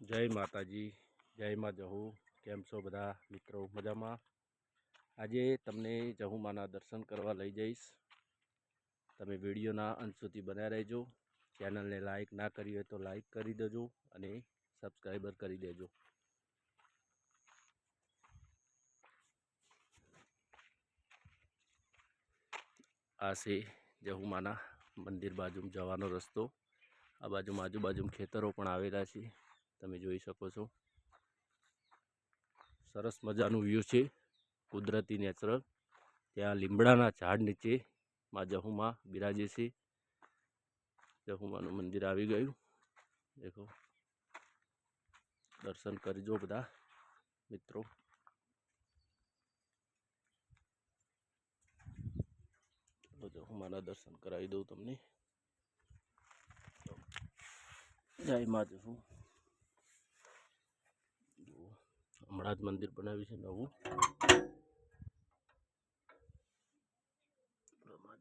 જય માતાજી, જય માં જહુ. કેમ છો બધા મિત્રો? મજામાં? આજે તમને જહુમાના દર્શન કરવા લઈ જઈશ. તમે વિડીયોના અંત સુધી બન્યા રહેજો. ચેનલને લાઈક ના કરી હોય તો લાઈક કરી દેજો અને સબસ્ક્રાઈબર કરી દેજો. આ છે જહુમાના મંદિર બાજુ જવાનો રસ્તો. આ બાજુમાં આજુબાજુ ખેતરો પણ આવેલા છે, તમે જોઈ શકો છો. સરસ મજાનું વ્યૂ છે, કુદરતી નેચરલ. ત્યાં લીમડાના ઝાડ નીચે માં જહુમા બિરાજે છે. જહુમાનું મંદિર આવી ગયું. દેખો, દર્શન કરજો બધા મિત્રો. જહુમાના દર્શન કરાવી દઉં તમને. જય માં જહુ. હમણાં જ મંદિર બનાવ્યું છે નવું.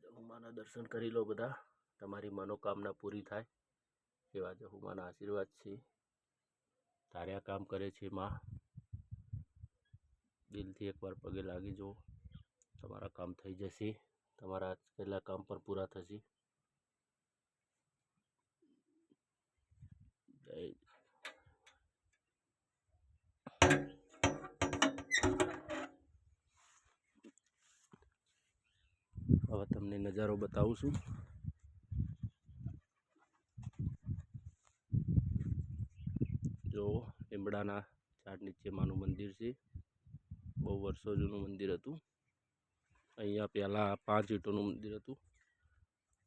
જહુમાના દર્શન કરી લો બધા. તમારી મનોકામના પૂરી થાય એવા જહુમાના આશીર્વાદ છે. તાર્યા કામ કરે છે માં. દિલથી એકવાર પગે લાગી જો, તમારા કામ થઈ જશે. તમારા પહેલા કામ પણ પૂરા થશે. જય. હવે તમને નજારો બતાવું છું. જો લીમડાના ઝાડ નીચે માનું મંદિર છે. બહુ વર્ષો જૂનું મંદિર હતું. અહીંયા પહેલાં 5 ઈંટોનું મંદિર હતું.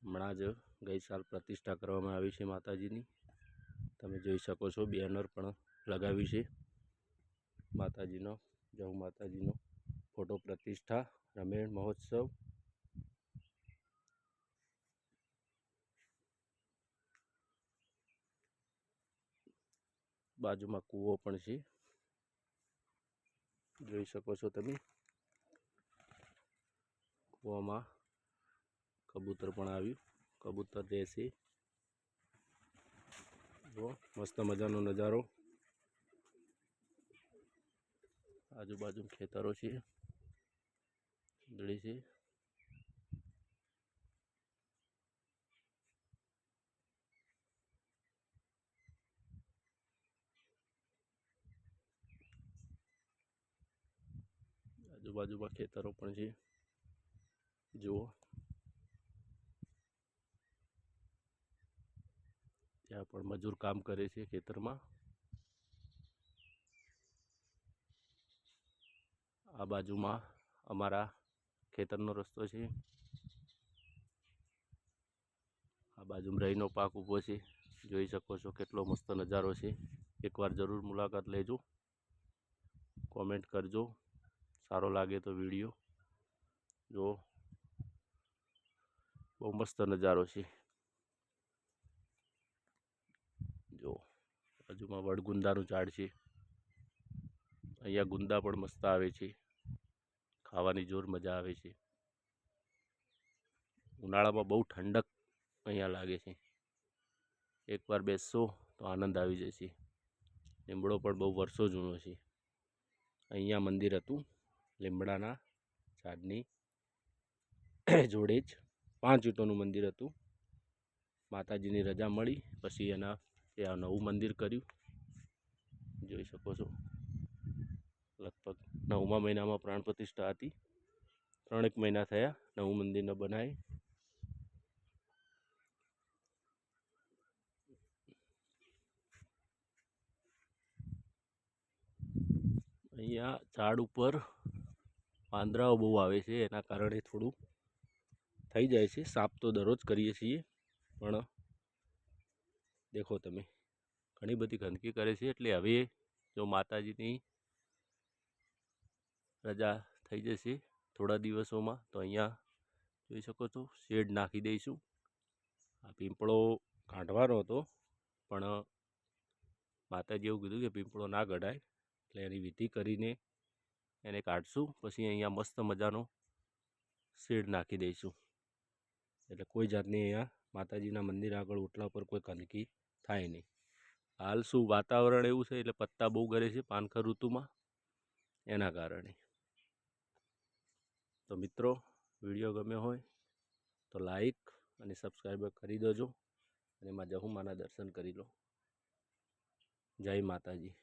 હમણાં જ ગઈ સાલ પ્રતિષ્ઠા કરવામાં આવી છે માતાજીની. તમે જોઈ શકો છો, બેનર પણ લગાવ્યું છે માતાજીનો. જહુ માતાજીનો ફોટો પ્રતિષ્ઠા રમેણ મહોત્સવ. બાજુમાં કૂવો પણ છે, જોઈ શકો છો તમે. કૂવામાં કબૂતર પણ આવ્યું. કબૂતર રહેશે. જો મસ્ત મજાનો નજારો. આજુબાજુ ખેતરો છે, ડળી છે. આજુબાજુમાં ખેતરો પણ છે, જુઓ. ત્યાં પણ મજૂર કામ કરે છે ખેતરમાં. આ બાજુમાં અમારા ખેતરનો રસ્તો છે. આ બાજુમાં રઈનો પાક ઊભો છે, જોઈ શકો છો. કેટલો મસ્ત નજારો છે. એકવાર જરૂર મુલાકાત લેજો. કોમેન્ટ કરજો સારો લાગે તો વિડીયો. જો બહુ મસ્ત નજારો છે. જો બાજુમાં વડગુંદાનું ઝાડ છે. અહીંયા ગુંદા પણ મસ્ત આવે છે, ખાવાની જોર મજા આવે છે. ઉનાળામાં બહુ ઠંડક અહીંયા લાગે છે. એકવાર બેસશો તો આનંદ આવી જશે. લીમડો પણ બહુ વર્ષો જૂનો છે. અહીંયા મંદિર હતું લીમડાના ઝાડની જોડે જ. 5 ઈંટોનું મંદિર હતું. માતાજીની રજા મળી પછી ત્યાં નવું મંદિર કર્યું, જોઈ શકો છો. લગભગ 9મા મહિનામાં પ્રાણ પ્રતિષ્ઠા હતી. 3 મહિના થયા નવું મંદિરને બનાવી. અહીંયા ઝાડ ઉપર પાંદડાઓ બહુ આવે છે, એના કારણે થોડું થઈ જાય છે. સાફ તો દરરોજ કરીએ છીએ, પણ દેખો તમે ઘણી બધી ગંદકી કરે છે. એટલે હવે જો માતાજીની રજા થઈ જશે થોડા દિવસોમાં, તો અહીંયા જોઈ શકો છો શેડ નાખી દઈશું. આ પીંપળો કાઢવાનો હતો, પણ માતાજી એવું કીધું કે પીંપળો ના કઢાય, એટલે એની વિધિ કરીને એને કાઢશું. પછી અહીંયા મસ્ત મજાનો શેડ નાખી દઈશું. એટલે કોઈ જાતની અહીંયા માતાજીના મંદિર આગળ ઓટલા પર કોઈ ગંદકી થાય નહીં. હાલ શું વાતાવરણ એવું છે એટલે પત્તા બહુ ગરે છે પાનખર ઋતુમાં, એના કારણે. તો મિત્રો, વિડીયો ગમ્યો હોય તો લાઈક અને સબસ્ક્રાઈબ કરી દેજો અને એમાં જહુમાના દર્શન કરી લો. જય માતાજી.